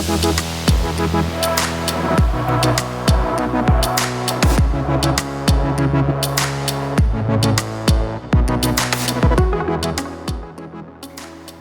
Hi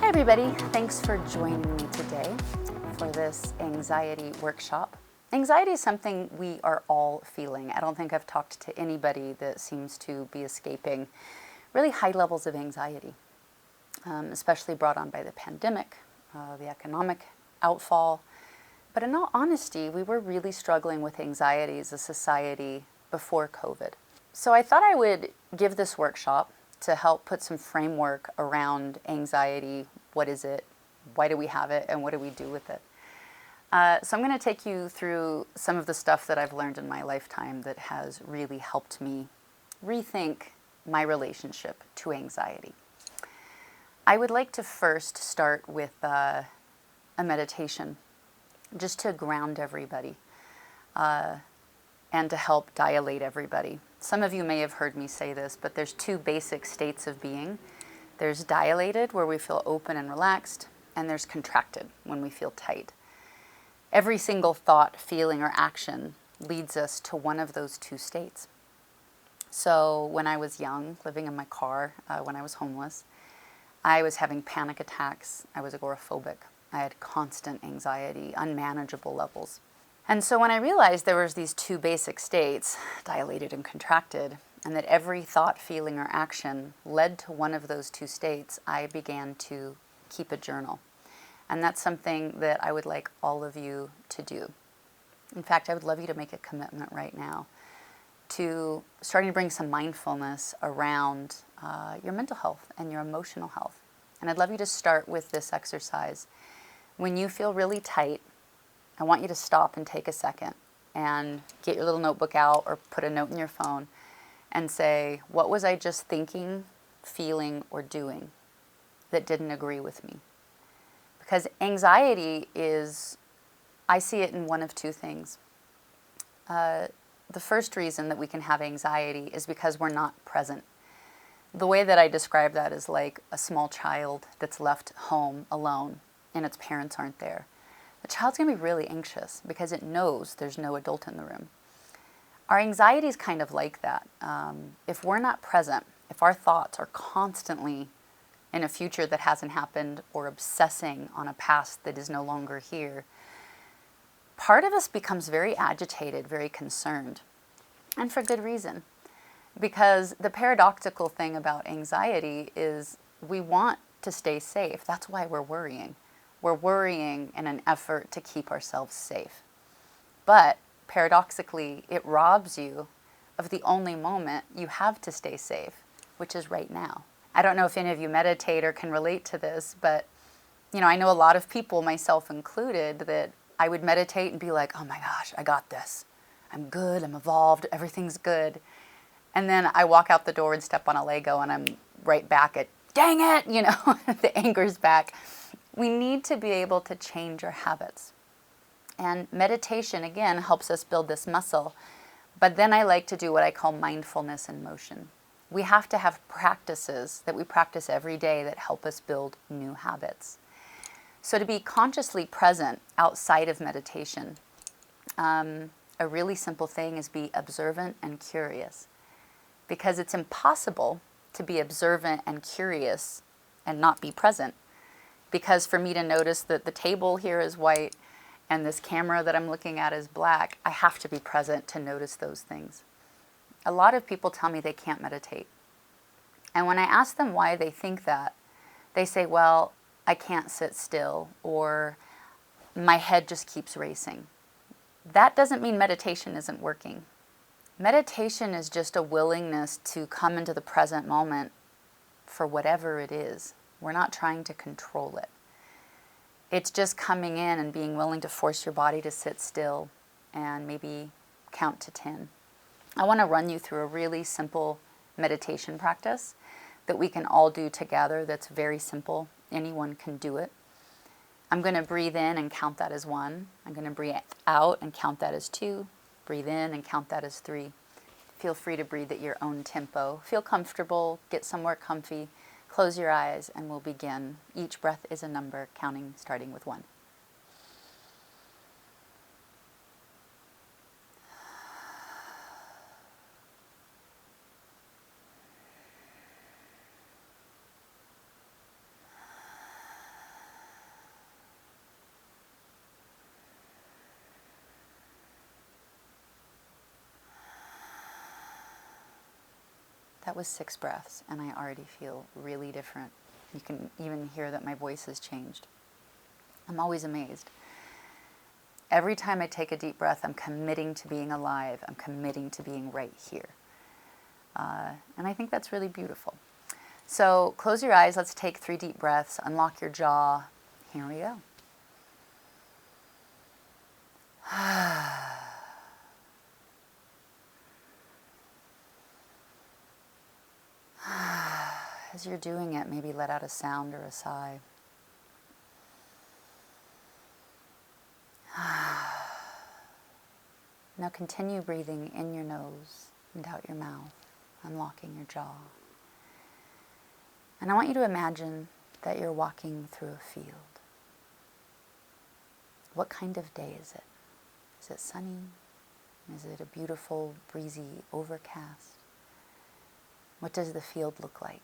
everybody, thanks for joining me today for this anxiety workshop. Anxiety is something we are all feeling. I don't think I've talked to anybody that seems to be escaping really high levels of anxiety, especially brought on by the pandemic, the economic outfall. But in all honesty, we were really struggling with anxiety as a society before COVID. So I thought I would give this workshop to help put some framework around anxiety. What is it? Why do we have it? And what do we do with it? So I'm going to take you through some of the stuff that I've learned in my lifetime that has really helped me rethink my relationship to anxiety. I would like to first start with a meditation, just to ground everybody and to help dilate everybody. Some of you may have heard me say this, but there's two basic states of being. There's dilated, where we feel open and relaxed, and there's contracted, when we feel tight. Every single thought, feeling, or action leads us to one of those two states. So when I was young, living in my car, when I was homeless, I was having panic attacks. I was agoraphobic. I had constant anxiety, unmanageable levels. And so when I realized there was these two basic states, dilated and contracted, and that every thought, feeling, or action led to one of those two states, I began to keep a journal. And that's something that I would like all of you to do. In fact, I would love you to make a commitment right now to starting to bring some mindfulness around your mental health and your emotional health. And I'd love you to start with this exercise. When you feel really tight, I want you to stop and take a second and get your little notebook out or put a note in your phone and say, what was I just thinking, feeling, or doing that didn't agree with me? Because anxiety is, I see it in one of two things. The first reason that we can have anxiety is because we're not present. The way that I describe that is like a small child that's left home alone and its parents aren't there. The child's going to be really anxious because it knows there's no adult in the room. Our anxiety is kind of like that. If we're not present, if our thoughts are constantly in a future that hasn't happened or obsessing on a past that is no longer here, part of us becomes very agitated, very concerned, and for good reason. Because the paradoxical thing about anxiety is we want to stay safe. That's why we're worrying. We're worrying in an effort to keep ourselves safe. But paradoxically, it robs you of the only moment you have to stay safe, which is right now. I don't know if any of you meditate or can relate to this, but I know a lot of people, myself included, that I would meditate and be like, oh my gosh, I got this. I'm good, I'm evolved, everything's good. And then I walk out the door and step on a Lego and I'm right back at, dang it, the anger's back. We need to be able to change our habits. And meditation, again, helps us build this muscle. But then I like to do what I call mindfulness in motion. We have to have practices that we practice every day that help us build new habits. So to be consciously present outside of meditation, a really simple thing is be observant and curious. Because it's impossible to be observant and curious and not be present. Because for me to notice that the table here is white and this camera that I'm looking at is black, I have to be present to notice those things. A lot of people tell me they can't meditate. And when I ask them why they think that, they say, well, I can't sit still, or my head just keeps racing. That doesn't mean meditation isn't working. Meditation is just a willingness to come into the present moment for whatever it is. We're not trying to control it. It's just coming in and being willing to force your body to sit still and maybe count to 10. I want to run you through a really simple meditation practice that we can all do together that's very simple. Anyone can do it. I'm going to breathe in and count that as 1. I'm going to breathe out and count that as 2. Breathe in and count that as 3. Feel free to breathe at your own tempo. Feel comfortable, get somewhere comfy. Close your eyes and we'll begin. Each breath is a number, counting starting with 1. That was 6 breaths, and I already feel really different. You can even hear that my voice has changed. I'm always amazed. Every time I take a deep breath, I'm committing to being alive. I'm committing to being right here. And I think that's really beautiful. So close your eyes. Let's take 3 deep breaths. Unlock your jaw. Here we go. As you're doing it, maybe let out a sound or a sigh. Now continue breathing in your nose and out your mouth, unlocking your jaw. And I want you to imagine that you're walking through a field. What kind of day is it? Is it sunny? Is it a beautiful, breezy overcast? What does the field look like?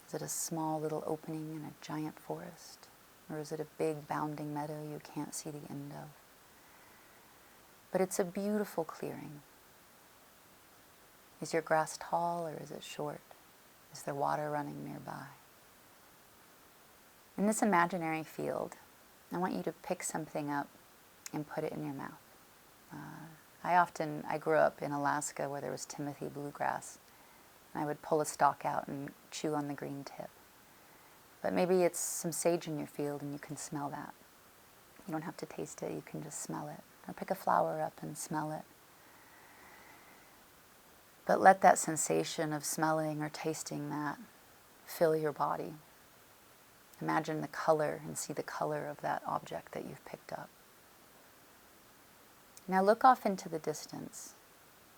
Is it a small little opening in a giant forest? Or is it a big bounding meadow you can't see the end of? But it's a beautiful clearing. Is your grass tall or is it short? Is there water running nearby? In this imaginary field, I want you to pick something up and put it in your mouth. I grew up in Alaska where there was Timothy bluegrass. And I would pull a stalk out and chew on the green tip. But maybe it's some sage in your field and you can smell that. You don't have to taste it, you can just smell it. Or pick a flower up and smell it. But let that sensation of smelling or tasting that fill your body. Imagine the color and see the color of that object that you've picked up. Now look off into the distance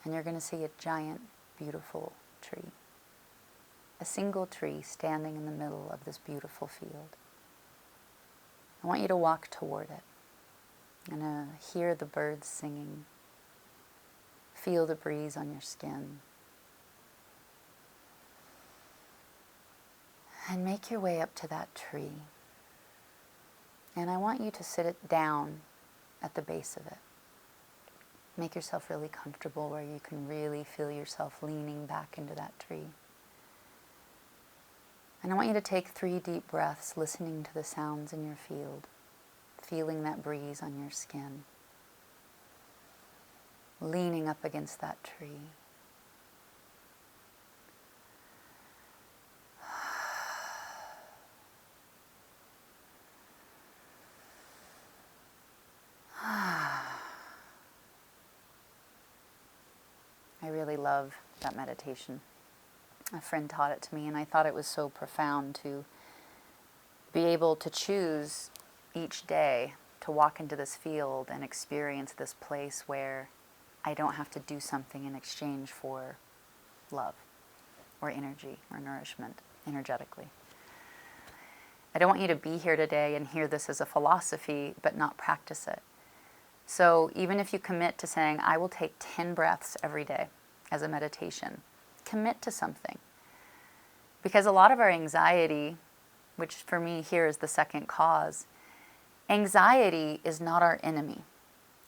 and you're going to see a giant, beautiful tree. A single tree standing in the middle of this beautiful field. I want you to walk toward it. You're going to hear the birds singing. Feel the breeze on your skin. And make your way up to that tree. And I want you to sit it down at the base of it. Make yourself really comfortable where you can really feel yourself leaning back into that tree. And I want you to take 3 deep breaths, listening to the sounds in your field, feeling that breeze on your skin, leaning up against that tree. I really love that meditation. A friend taught it to me, and I thought it was so profound to be able to choose each day to walk into this field and experience this place where I don't have to do something in exchange for love or energy or nourishment energetically. I don't want you to be here today and hear this as a philosophy but not practice it. So even if you commit to saying, I will take 10 breaths every day as a meditation, commit to something. Because a lot of our anxiety, which for me here is the second cause, anxiety is not our enemy.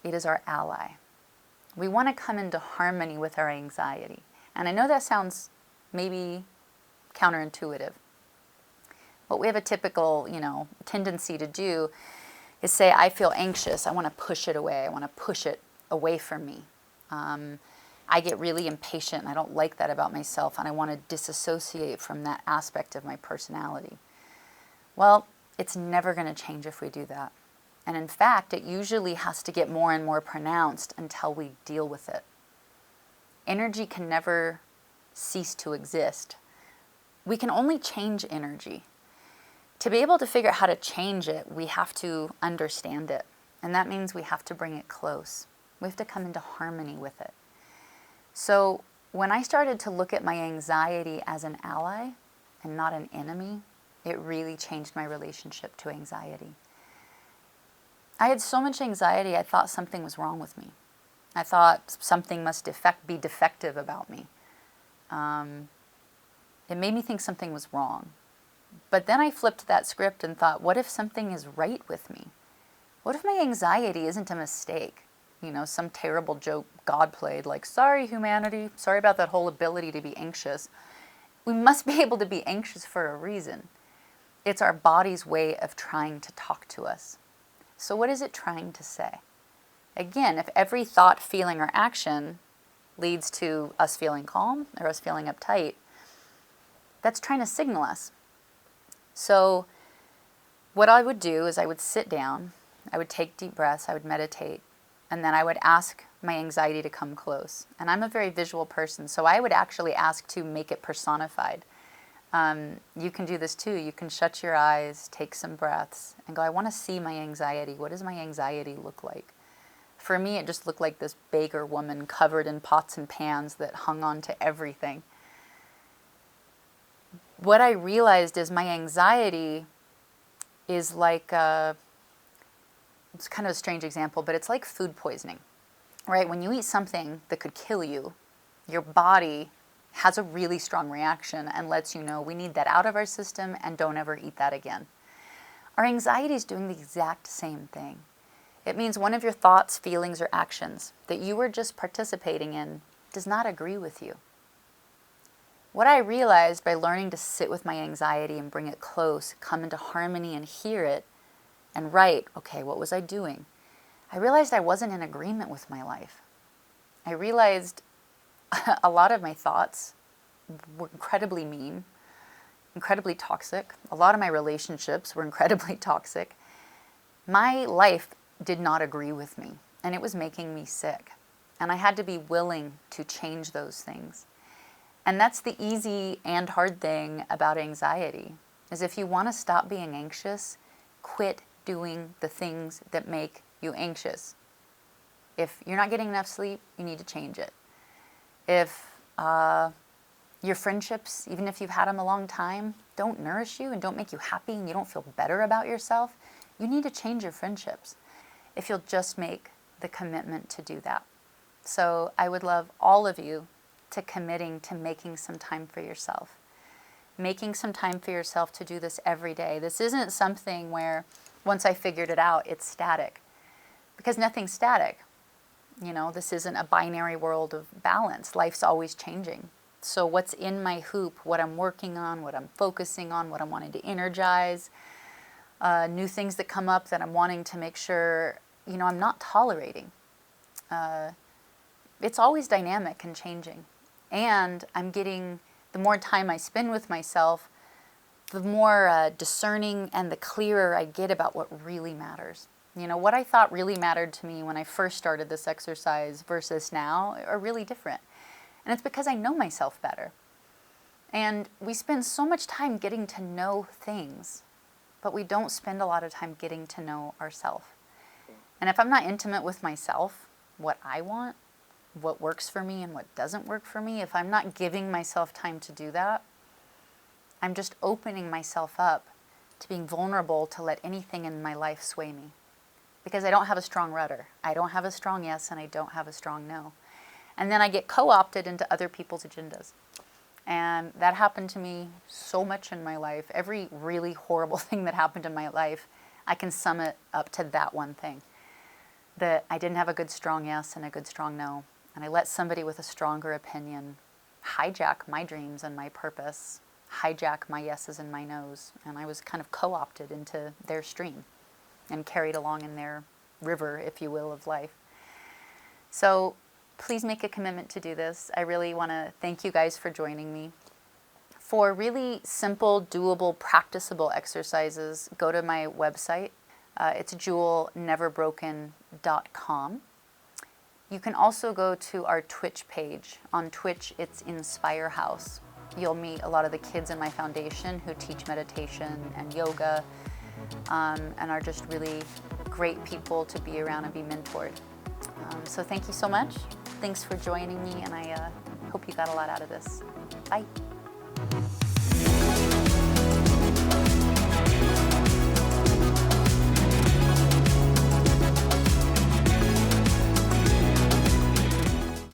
It is our ally. We want to come into harmony with our anxiety. And I know that sounds maybe counterintuitive. What we have a typical, tendency to do is say, I feel anxious. I want to push it away. I want to push it away from me. I get really impatient, and I don't like that about myself, and I want to disassociate from that aspect of my personality. Well, it's never going to change if we do that. And in fact, it usually has to get more and more pronounced until we deal with it. Energy can never cease to exist. We can only change energy. To be able to figure out how to change it, we have to understand it. And that means we have to bring it close. We have to come into harmony with it. So when I started to look at my anxiety as an ally and not an enemy, it really changed my relationship to anxiety. I had so much anxiety, I thought something was wrong with me. I thought something must be defective about me. It made me think something was wrong. But then I flipped that script and thought, what if something is right with me? What if my anxiety isn't a mistake? some terrible joke God played, like, sorry, humanity, sorry about that whole ability to be anxious. We must be able to be anxious for a reason. It's our body's way of trying to talk to us. So what is it trying to say? Again, if every thought, feeling, or action leads to us feeling calm or us feeling uptight, that's trying to signal us. So what I would do is I would sit down, I would take deep breaths, I would meditate, and then I would ask my anxiety to come close. And I'm a very visual person, so I would actually ask to make it personified. You can do this too. You can shut your eyes, take some breaths, and go, I want to see my anxiety. What does my anxiety look like? For me, it just looked like this beggar woman covered in pots and pans that hung on to everything. What I realized is my anxiety is like, it's kind of a strange example, but it's like food poisoning, right? When you eat something that could kill you, your body has a really strong reaction and lets you know we need that out of our system and don't ever eat that again. Our anxiety is doing the exact same thing. It means one of your thoughts, feelings, or actions that you were just participating in does not agree with you. What I realized by learning to sit with my anxiety and bring it close, come into harmony and hear it, and write, okay, what was I doing? I realized I wasn't in agreement with my life. I realized a lot of my thoughts were incredibly mean, incredibly toxic. A lot of my relationships were incredibly toxic. My life did not agree with me, and it was making me sick. And I had to be willing to change those things. And that's the easy and hard thing about anxiety, is if you want to stop being anxious, quit doing the things that make you anxious. If you're not getting enough sleep, you need to change it. If your friendships, even if you've had them a long time, don't nourish you and don't make you happy and you don't feel better about yourself, you need to change your friendships if you'll just make the commitment to do that. So I would love all of you to committing to making some time for yourself. Making some time for yourself to do this every day. This isn't something where once I figured it out, it's static. Because nothing's static. This isn't a binary world of balance. Life's always changing. So what's in my hoop, what I'm working on, what I'm focusing on, what I'm wanting to energize, new things that come up that I'm wanting to make sure, I'm not tolerating. It's always dynamic and changing. And I'm getting, the more time I spend with myself, the more discerning and the clearer I get about what really matters. What I thought really mattered to me when I first started this exercise versus now are really different. And it's because I know myself better. And we spend so much time getting to know things, but we don't spend a lot of time getting to know ourselves. And if I'm not intimate with myself, what I want, what works for me and what doesn't work for me, if I'm not giving myself time to do that, I'm just opening myself up to being vulnerable to let anything in my life sway me. Because I don't have a strong rudder. I don't have a strong yes and I don't have a strong no. And then I get co-opted into other people's agendas. And that happened to me so much in my life. Every really horrible thing that happened in my life, I can sum it up to that one thing. That I didn't have a good strong yes and a good strong no. And I let somebody with a stronger opinion hijack my dreams and my purpose, hijack my yeses and my nos. And I was kind of co-opted into their stream and carried along in their river, if you will, of life. So please make a commitment to do this. I really want to thank you guys for joining me. For really simple, doable, practicable exercises, go to my website. It's jewelneverbroken.com. You can also go to our Twitch page. On Twitch, it's Inspire House. You'll meet a lot of the kids in my foundation who teach meditation and yoga, and are just really great people to be around and be mentored. So thank you so much. Thanks for joining me, and I hope you got a lot out of this. Bye.